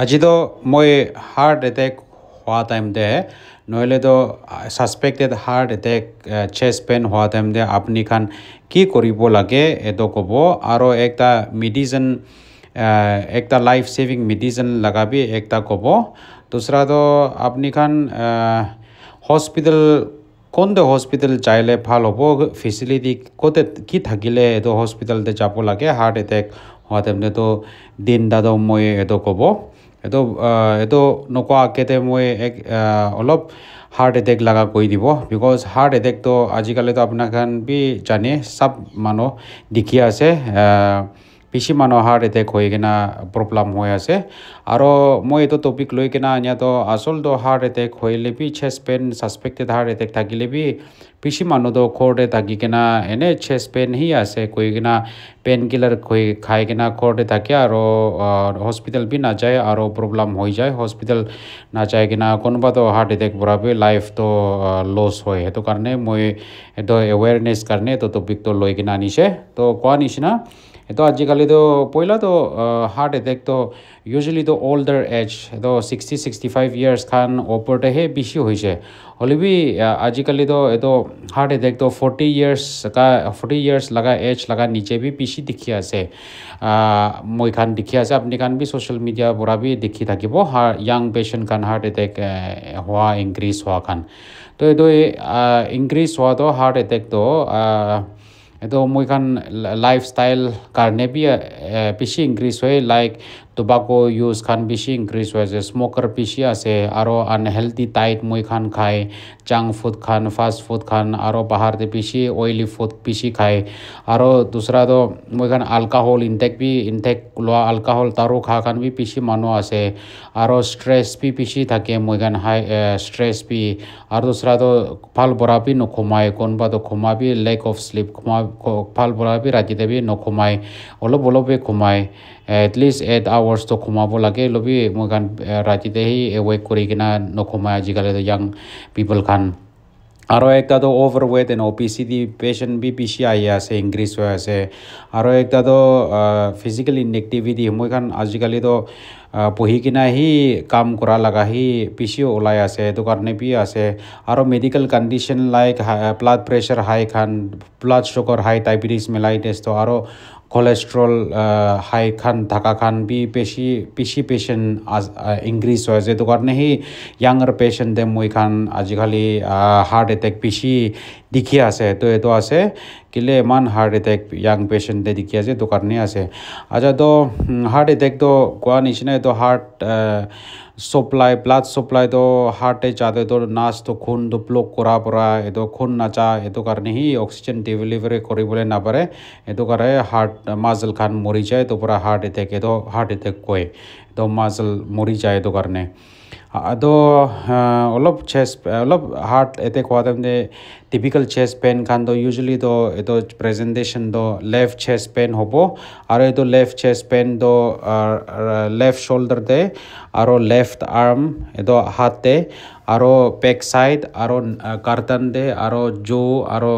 আজি তো মই হাৰ্ট এটেক হোৱা টাইম দে নহ'লে তো ছাছপেক্টেড হাৰ্ট এটেক চেষ্ট পেইন হোৱা টাইম দে আপুনি খান কি কৰিব লাগে এইটো ক'ব আৰু একটা মেডিচিন একটা লাইফ সেভিং মেডিচিন লাগাবি একটা ক'ব দুসরা তো আপনি খান হস্পিটেল কোনটো হস্পিটেল যাইলে ভাল হ'ব ফেচিলিটি ক'তে কি থাকিলে এইটো হস্পিটেলতে যাব লাগে হাৰ্ট এটেক হোৱা টাইমতে তো দিন দাদা মই এইটো ক'ব এইটো নকোৱা আগতে মই অলপ হাৰ্ট এটেক লগা কৈ দিব বিকজ হাৰ্ট এটেকটো আজিকালিতো আপোনাৰ খান বি জানে সব মানুহ দেখি আছে বেছি মানুহ হাৰ্ট এটেক হৈ কিনা প্ৰব্লেম হৈ আছে আৰু মই এইটো টপিক লৈ কিনা আনিয়াতো আচলটো হাৰ্ট এটেক হ'লে বি চেষ্ট পেইন ছাছপেক্টেড হাৰ্ট এটেক থাকিলে বি বেছি মানুহটো ঘৰতে থাকি কিনা এনে চেষ্ট পেইন হি আছে কৈ কিনা পেইন কিলাৰ খাই কিনা ঘৰতে থাকে আৰু হস্পিটেল বি নাযায় আৰু প্ৰব্লেম হৈ যায় হস্পিটেল নাযায় কিনা কোনোবাতো হাৰ্ট এটেক পৰা বি লাইফটো লছ হয় সেইটো কাৰণে মই এইটো এৱেৰনেছ কাৰণে এইটো টপিকটো লৈ কিনা আনিছে তো কোৱা নিচিনা এইটো আজিকালিতো পইলাতো হাৰ্ট এটেকটো ইউজুৱেলিতো অল্ডাৰ এজ এইটো 60-65 ইয়াৰ্ছ খান ওপৰতেহে বেছি হৈছে হ'লে বি আজিকালিতো এইটো হাৰ্ট এটেকটো 40 ইয়াৰ্ছ লগা এজ লগা নিচে বি বেছি দেখি আছে মই খান দেখি আছে আপুনি খান বি ছ'চিয়েল মিডিয়া পৰা বি দেখি থাকিব য়াং পেচেণ্ট খান হাৰ্ট এটেক হোৱা ইনক্ৰিজ হোৱা খান তো এইটো ইনক্ৰিজ হোৱাটো হাৰ্ট এটেকটো এইটো মই খান লাইফষ্টাইল কাৰণে বি বেছি ইনক্ৰিজ হয় লাইক টোবাকো ইউজ খান বেছি ইনক্ৰিজ হৈ আছে স্মকাৰ বেছি আছে আৰু আনহেল্থি ডায়েট মই খান খায় জাংক ফুড খান ফাষ্ট ফুড খান আৰু বাহিৰতে বেছি অইলি ফুড বেছি খায় আৰু দুসৰাটো মই খান এলকহল ইনটেক লোৱা এলকহল তাৰো খা খান বি বেছি মানুহ আছে আৰু ষ্ট্ৰেছ বি বেছি থাকে মই খান হাই ষ্ট্ৰেছ বি আৰু দুসৰাটো ভাল পৰা বি নকমায় কোনোবাটো ঘুমাবি লেক অফ শ্লিপ ভাল পৰা বি ৰাতিতে বি নকমায় অলপ ঘুমায় এটলিষ্ট 8 hours তো ঘুমাব লাগে লবি মই খান ৰাতিতেহি এৱেক কৰি কিনা নকমায় আজিকালি ইয়াং পিপল খান আৰু একটাতো অভাৰৱেট এণ্ড অপিচিটি পেচেণ্ট বি বেছি আহি আছে ইনক্ৰিজ হৈ আছে আৰু একটাতো ফিজিকেল ইনএক্টিভিটি মই খান আজিকালিতো পঢ়ি কিনা কাম কৰা লগা বেছি ওলাই আছে সেইটো কাৰণে বি আছে আৰু medical condition like blood pressure high খান ব্লাড চুগাৰ হাই ডায়েবেটিছ মেলাইটিছটো আৰু কোলেষ্ট্ৰল হাই খান থকা খান বি বেছি পেচেণ্ট ইনক্ৰিজ হৈ আছে সেইটো কাৰণে য়াঙৰ পেচেণ্টে মই খান আজিকালি হাৰ্ট এটেক বেছি দেখি আছে তো এইটো আছে কেলে ইমান হাৰ্ট এটেক য়াং পেচেণ্টে দেখি আছে সেইটো কাৰণে আছে আচ্ছা তো হাৰ্ট এটেকটো কোৱা নিচিনা এইটো হাৰ্ট ব্লাড চাপ্লাইটো হাৰ্টে যাতে তোৰ নাচটো খুনটো ব্লক কৰাৰ পৰা এইটো খুন নাযায় সেইটো কাৰণে অক্সিজেন ডেলিভাৰী কৰিবলৈ নাপাৰে সেইটো কাৰণে হাৰ্ট মাজল খান মৰি যায় এইটো পৰা হাৰ্ট এটেক কয় এইটো মাজল মৰি যায় এইটো কাৰণে তো অলপ হাৰ্ট এটেক হোৱা টাইমতে টিপিকেল চেষ্ট পেইন খানটো ইউজুৱেলিতো এইটো প্ৰেজেণ্টেশ্যনটো লেফ্ট চেষ্ট পেইন হ'ব আৰু এইটো লেফ্ট চেষ্ট পেইনটো লেফ্ট শ্বল্ডাৰতে আৰু লেফ্ট আৰ্ম এইটো হাতে আৰু বেক চাইড আৰু কাৰ্টানতে আৰু জো আৰু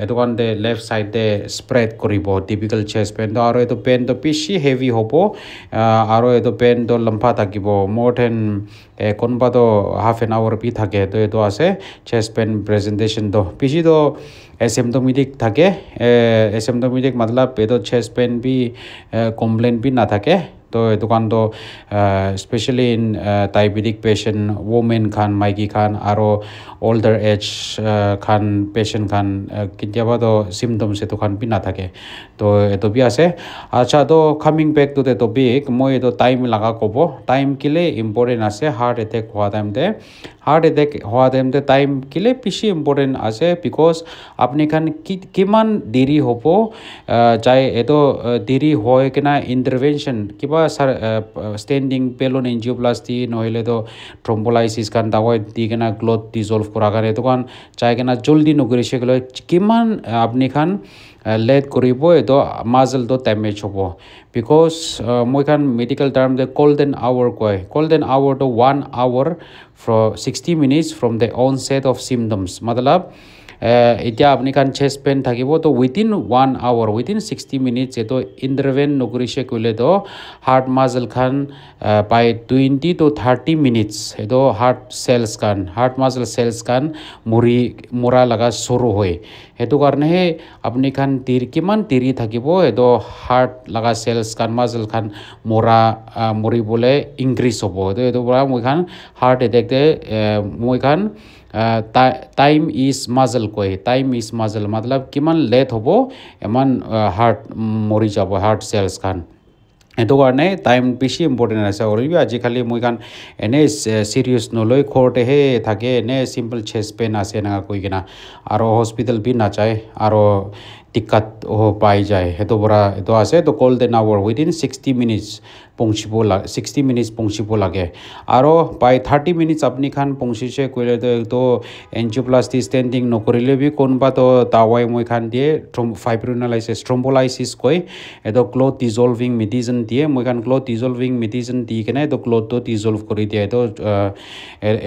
এইটো কাৰণতে লেফ্ট চাইডে স্প্ৰেড কৰিব টিপিকেল চেষ্ট পেইনটো আৰু এইটো পেইনটো বেছি হেভি হ'ব আৰু এইটো পেইনটো লম্বা থাকিব মোৰ দেন কোনোবাতো হাফ এন আৱাৰ বি থাকে তো এইটো আছে চেষ্ট পেইন প্ৰেজেণ্টেশ্যনটো বেছিতো এচিমটমেটিক থাকে এচিমটমেটিক মতলব এইটো চেষ্ট পেইন বি কমপ্লেইন বি নাথাকে তো এইটো কাৰণটো specially in diabetic patient women খান মাইকী খান আৰু অল্ডাৰ এজ খান পেচেণ্ট খান কেতিয়াবাতো চিমটমছ এইটো খান বি নাথাকে তো এইটো বি আছে আচ্ছা তো coming back to the topic মই এইটো টাইম লগা ক'ব টাইম কেলে ইম্পৰ্টেণ্ট আছে হাৰ্ট এটেক হোৱা টাইমতে টাইম কেলে বেছি ইম্পৰ্টেণ্ট আছে বিকজ আপুনি খান কিমান দেৰি হ'ব যাই এইটো দেৰি হৈ কিনা ইণ্টাৰভেনশ্যন কিবা ষ্টেণ্ডিং পেলন এনজিঅ'প্লাষ্টি নহ'লেতো থ্ৰম্বলাইচিছ খান দাৱাই দি কিনা ক্লথ ডিজল্ভ কৰা কাৰণে এইটো কাৰণ চাই কিনা জল্দি নকৰিছে গ'লে কিমান আপুনি খান লেট কৰিব এইটো মাজলটো ডেমেজ হ'ব বিকজ মই খান মেডিকেল টাৰ্মতে গোল্ডেন আৱাৰ কয় golden আৱাৰটো 1 hour for 60 minutes from the onset of symptoms মতলব এতিয়া আপনি খান চেষ্ট পেইন থাকিব তো উইদিন 1 আৱাৰ উইদিন 60 মিনিটছ এটো ইন্টাৰভেন নকৰিছে কইলে তো হাৰ্ট মাসল খান বাই 20 to 30 মিনিটছ এটো হাৰ্ট মাসল সেলস খান মৰা লাগা শুৰু হয় হেতু কাৰণে আপনি খান কিমান দেৰি থাকিব এটো হাৰ্ট লাগা সেলস খান মাসল খান মৰিবলে ইনক্ৰিজ হ'ব এটো পৰা মই খান হাৰ্ট এটেক দে মই খান টাইম ইজ মাসল কয় টাইম ইজ মাসল মতলব কিমান লেট হ'ব এমান হাৰ্ট মৰি যাব হাৰ্ট সেলস খান এটো কাৰণে টাইম বেছি ইম্পৰ্টেণ্ট আছে আৰু আজিকালি মই খান এনে সিৰিয়াছ নলৈ ঘৰতে হে থাকে এনে সিম্পল চেষ্ট পেইন আছে না কৈ কিনা আৰু হস্পিটেল বি নাযায় আৰু টিকাত পাই যায় হেতু পৰা এটো আছে তো গোল্ডেন আৱাৰ উইদিন 60 মিনিটছ পৌঁছিব লাগে 60 মিনিটছ পৌঁছিব লাগে আৰু বাই 30 মিনিটছ আপনি খান পৌঁছিছে কইলে তো এনজিওপ্লাস্টি ষ্টেণ্ডিং নকৰিলে বি কোনবা তো দাৱাই মই খান দিয়ে ফাইব্ৰিনোলাইসিস থ্ৰম্বোলাইসিস কয় এটো ক্লট ডিজলভিং মেডিচিন দিয়ে মই খান ক্লট ডিজলভিং মেডিচিন দি কেনে তো ক্লটটো ডিজলভ কৰি দিয়ে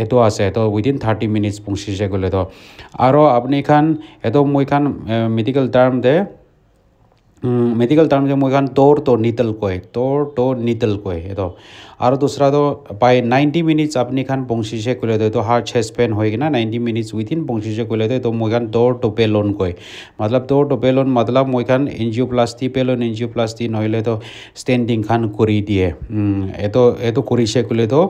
এটো আছে তো উইদিন 30 মিনিটছ পৌঁছিছে কইলে তো আৰু আপনি খান এটো মই খান মেডিকেল টাৰ্ম দে মই খান তোৰ তো নিডল কয় এটো আৰু দুসৰা তো বাই 90 মিনিটছ আপনি খান পৌঁছিছে কইলে তো হাৰ্ট চেষ্ট পেইন হৈ কিনা 90 মিনিটছ উইদিন পৌঁছিছে কইলে তো মই খান ডোৰ টু পেলন কয় মতলব ডোৰ টু পেলন মতলব মই খান এনজিওপ্লাস্টি নহলে তো ষ্টেণ্ডিং খান কৰি দিয়ে এটো কৰিছে কইলে তো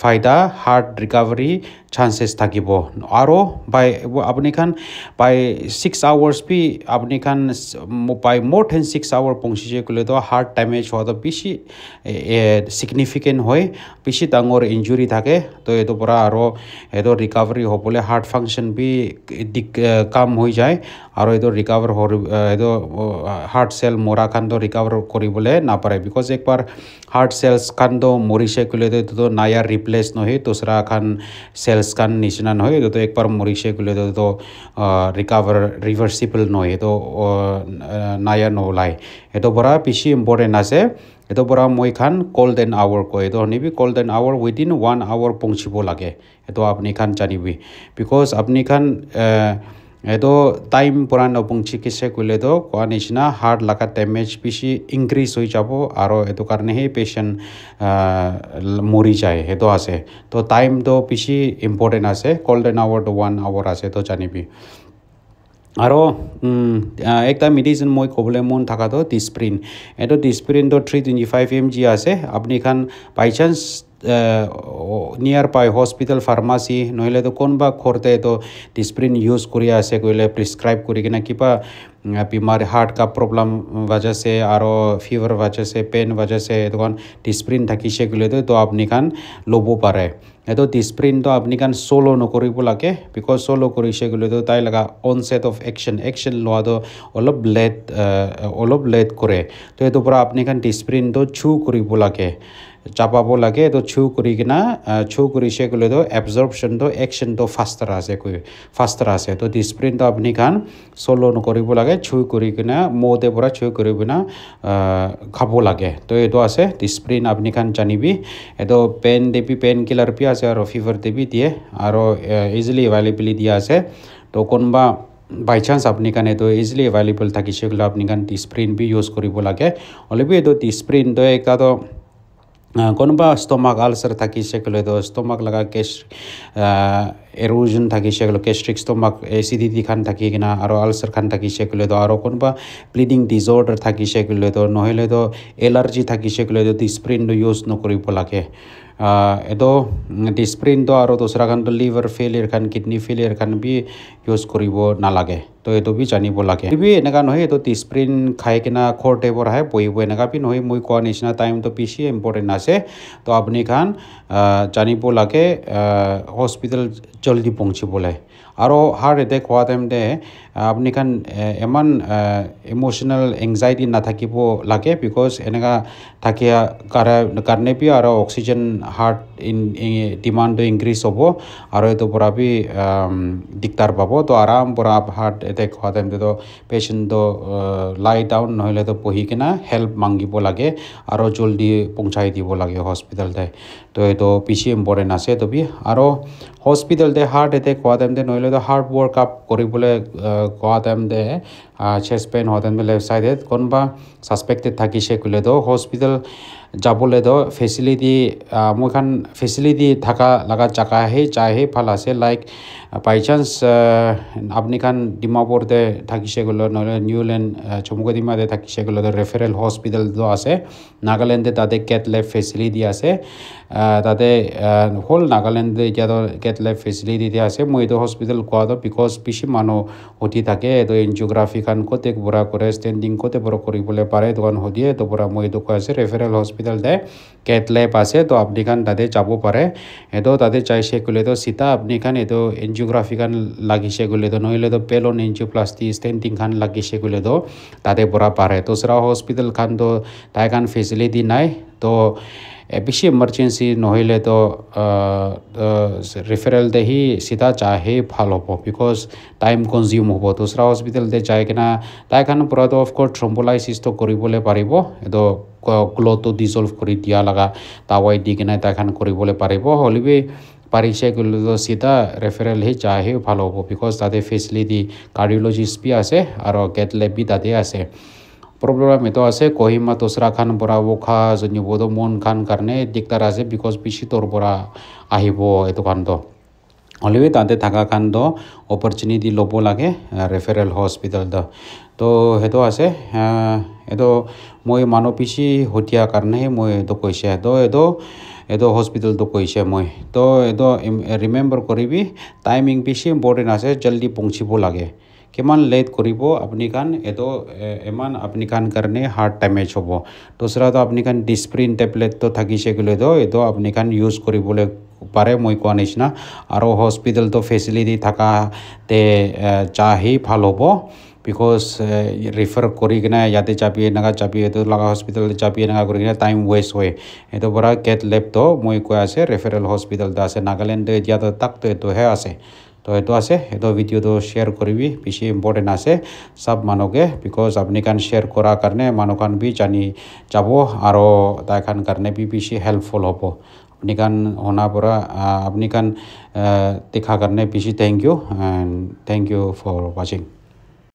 ফাইদা হাৰ্ট ৰিকভাৰী চান্সেস থাকিব আৰু বাই আপনি খান বাই 6 আৱাৰ্স বি আপনি খান বাই মোৰ দেন 6 আৱাৰ পৌঁছিছে কইলে তো হাৰ্ট ড্যামেজ হওয়া তো বেশি সিগনিফিকেন্ট হয় বেশি ডাঙৰ ইনজুৰি থাকে তো এটো পৰা আৰু এটো ৰিকভাৰি হ'বলে হাৰ্ট ফাংশন বি কাম হৈ যায় আৰু এটো ৰিকভাৰ এটো হাৰ্ট সেল মৰা খান তো ৰিকভাৰ কৰিবলে নাপাৰে বিকজ একবাৰ হাৰ্ট সেলস খান তো মৰিছে কইলে তো নায়া ৰিপ্লেস নহয় দুসৰা খান সেলস খান নিচিনা নহয় তো একবাৰ মৰিছে কইলে তো ৰিভাৰ্সিবল নহয় তো নায়া নোলাই এটো পৰা বেছি ইম্পৰ্টেণ্ট আছে এটো পৰা মই খান গোল্ডেন আৱাৰ কয় এটো নিবি গোল্ডেন আৱাৰ উইদিন 1 আৱাৰ পৌঁছিব লাগে এটো আপনি খান জানিবি বিকজ আপনি খান এটো টাইম পৰা নপৌঁছি কিছে কইলে তো কোৱা নিচিনা হাৰ্ট লাগা ড্যামেজ বেছি ইনক্ৰিজ হৈ যাব আৰু এটো কাৰণে হে পেশেন্ট মৰি যায় এটো আছে তো টাইম তো বেছি ইম্পৰ্টেণ্ট আছে গোল্ডেন আৱাৰ তো 1 আৱাৰ আছে তো জানিবি আৰু একটা মেডিসিন মই কবলে মন থাকা তো ডিসপ্রিন এটো ডিসপ্রিন তো 325 mg আছে আপনি খান বাই চান্স নিয়ার বাই হসপিটাল ফার্মাসি নহলে তো কোনবা ঘরতে তো ডিসপ্রিন ইউজ কৰি আছে কইলে প্ৰেসক্ৰাইব কৰি কিনা কিবা बीमार हार्ट का प्रॉब्लम वजह से और फीवर वजह से पेन वजह से तो डिस्प्रिन থাকিছে গলে তো আপনি খান লব পারে এটো ডিসপ্রিন তো আপনি খান সোলো নকৰিব লাগে বিকজ সোলো কৰিছে গলে তো তাই লাগা অনসেট অফ অ্যাকশন লোৱা তো অলপ লেট কৰে তো এটো পৰা আপনি খান ডিসপ্ৰিন তো চু কৰিব লাগে চাপাব লাগে তো চু কৰি কিনা চু কৰিছে গলে তো এবজৰ্পশন তো অ্যাকশন তো ফাস্টাৰ আছে তো ডিসপ্ৰিন তো আপনি খান সোলো নকৰিব লাগে চু কৰি কিনা মোতে পৰা চু কৰি কিনা খাব লাগে তো এটো আছে ডিসপ্ৰিন আপনি খান জানিবি এটো পেন কিলাৰ পি আছে আৰু ফিভাৰ দেবি দিয়ে আৰু ইজিলি অ্যাভেলেবল দিয়া আছে তো কোনবা বাই চান্স আপনি কানে তো ইজিলি অ্যাভেলেবল থাকিছে গলে আপনি কান ডিসপ্রিন বি ইউজ কৰিব লাগে অলবি এটো ডিসপ্রিন তো একটা তো কোনবা স্টমাক আলসার থাকিছে গলে তো স্টমাক লাগা কেশ এরোজন থাকিছে গলে গ্যাস্ট্রিক স্টমাক এসিডিটি খান থাকি কিনা আৰু আলসাৰ খান থাকিছে গলে তো আৰু কোনবা ব্লিডিং ডিসঅৰ্ডাৰ থাকিছে গলে তো নহলে তো এলাৰ্জি থাকিছে গলে তো ডিসপ্ৰিন ইউজ নকৰিব লাগে এটো ডিসপ্ৰিন তো আৰু দুসৰা খান তো লিভাৰ ফেলিয়াৰ খান কিডনি ফেলিয়াৰ খান বি ইউজ কৰিব নালাগে তো এটো বি জানিব লাগে বি এনেকা নহয় এটো ডিসপ্রিন খাই কিনা ঘৰতে পৰাহে বহিব এনেকা বি নহয় মই কোৱা নিচিনা টাইম তো বেছি ইম্পৰ্টেণ্ট আছে তো আপনি খান জানিব লাগে হস্পিটেল জলদি পৌঁছিবলে আৰু হাৰ্ট এটেক হোৱা টাইম দে আপনি খান এমান ইমোশনাল এংজাইটি নাথাকিব লাগে বিকজ এনেকা থাকিয়া কাৰণে বি আৰু অক্সিজেন হাৰ্ট ডিমান্ড ইনক্ৰিজ হ'ব আৰু এটো পৰা বি দিগদাৰ পাব তো আৰাম পৰা হাৰ্ট এটেক হোৱা টাইম তো পেশেন্ট তো লাই ডাউন নহলে তো বহি কিনা হেল্প মাগিব লাগে আৰু জলদি পৌঁছাই দিব লাগে হস্পিটেলতে তো এটো বেছি ইম্পৰ্টেণ্ট আছে তো বি আৰু হস্পিটেলতে হাৰ্ট এটেক হোৱা টাইম নহলে নহ'লে তো হাৰ্ড ৱৰ্কআপ কৰিবলৈ কোৱা টাইম দে চেষ্ট পেইন হোৱা টাইম লেফ্ট চাইডত কোনোবা ছাছপেক্টেড থাকিছে ক'লে তো হস্পিটেল যাবলৈ তো ফেচিলিটি মইখান ফেচিলিটি থকা লগা জাগাহে যাইহে ভাল আছে লাইক বাই চান্স আপুনি খান ডিমাপুৰতে থাকিছে গ'লে নহ'লে নিউলেণ্ড চমুকদিমাতে থাকিছে গ'লে তো ৰেফাৰেল হস্পিটেলটো আছে নাগালেণ্ডে তাতে কেট লেব ফেচিলিটি আছে তাতে হ'ল নাগালেণ্ডে এতিয়াতো কেট লেব ফেচিলিটি আছে মই এইটো হস্পিটেল কোৱাটো বিকজ বেছি মানুহ সুধি থাকে এইটো এনজিঅ'গ্ৰাফি খান ক'তে পৰা কৰে ষ্টেণ্ডিং ক'তে পৰা কৰিবলৈ পাৰে দোকান সুধিয়ে এইটো পৰা মই এইটো কৈ আছে ৰেফাৰেল হস্পিটেল দে কেট লেব আছে তো আপুনি খান তাতে যাব পাৰে এইটো তাতে চাইছে ক'লে তো চিধা আপুনি খান এইটো এনজিঅ'গ্ৰাফি খান লাগিছে ক'লে তো নহ'লে তো পেলন এনজিঅ'প্লাষ্টি ষ্টেণ্ডিং খান লাগিছে ক'লে তো তাতে পৰা পাৰে তো চৰা হস্পিটেল খান তো তাই খান ফেচিলিটি নাই তো বেছি ইমাৰ্জেঞ্চি নহ'লে তো ৰেফাৰেল দে সি চিধা যাহে ভাল হ'ব বিকজ টাইম কনজিউম হ'ব দোচৰা হস্পিটেল দে যাই কিনা তাই খান পৰাতো অফক'ৰ্ছ থ্ৰম্বলাইচিছটো কৰিবলৈ পাৰিব এইটো ক্ল'টো ডিজল্ভ কৰি দিয়া লগা টাৱাই দি কিনে তাই খান কৰিবলৈ পাৰিব হ'লেবি পাৰিছে গ'লে তো চিধা ৰেফাৰেল হে যাহে ভাল হ'ব বিকজ তাতে ফেচিলিটি কাৰ্ডিঅ'লজিষ্ট বি আছে আৰু কেট লেব বি তাতে আছে প্ৰব্লেম এইটো আছে কহিমা দোচৰা খান পৰা উশাহ জনিবতো মন খান কাৰণে দিগদাৰ আছে বিকজ বেছি তোৰ পৰা আহিব এইটো খানটো হ'লেও তাতে থকা খানটো অপৰচুনিটি ল'ব লাগে ৰেফাৰেল হস্পিটেলটো তো সেইটো আছে এইটো মই মানুহ বেছি সতীয়া কাৰণেহে মই এইটো কৈছে তো এইটো হস্পিটেলটো কৈছে মই তো এইটো ৰিমেম্বাৰ কৰিবি টাইমিং বেছি ইম্পৰ্টেণ্ট আছে জল্দি পहुঁচিব লাগে কিমান লেট কৰিব আপুনি খান এইটো ইমান আপুনি খান কাৰণে হাৰ্ট ডেমেজ হ'ব দোচৰাটো আপুনি খান ডিছপ্ৰিন টেবলেটটো থাকিছে গ'লে তো এইটো আপুনি খান ইউজ কৰিবলৈ পাৰে মই কোৱা নিচিনা আৰু হস্পিটেলটো ফেচিলিটি থকাতে যাহে ভাল হ'ব বিকজ ৰিফাৰ কৰি কিনে ইয়াতে যাবি এনেকুৱা যাবি এইটো লগা হস্পিটেলতে যাবি এনেকুৱা কৰি কিনে টাইম ৱেষ্ট হয় এইটো পৰা কেট লেবটো মই কৈ আছে ৰেফাৰেল হস্পিটেলটো আছে নাগালেণ্ডে এতিয়াতো তাকতো এইটোহে আছে তো এইটো আছে এইটো ভিডিঅ'টো শ্বেয়াৰ কৰিবি বেছি ইম্পৰ্টেণ্ট আছে চব মানুহকে বিকজ আপুনি খান শ্বেয়াৰ কৰাৰ কাৰণে মানুহখন বি জানি যাব আৰু তাই খান কাৰণে বি বেছি হেল্পফুল হ'ব আপুনি খান শুনাৰ পৰা আপুনি খান দেখা কাৰণে বেছি থেংক ইউ ফৰ ৱাচিং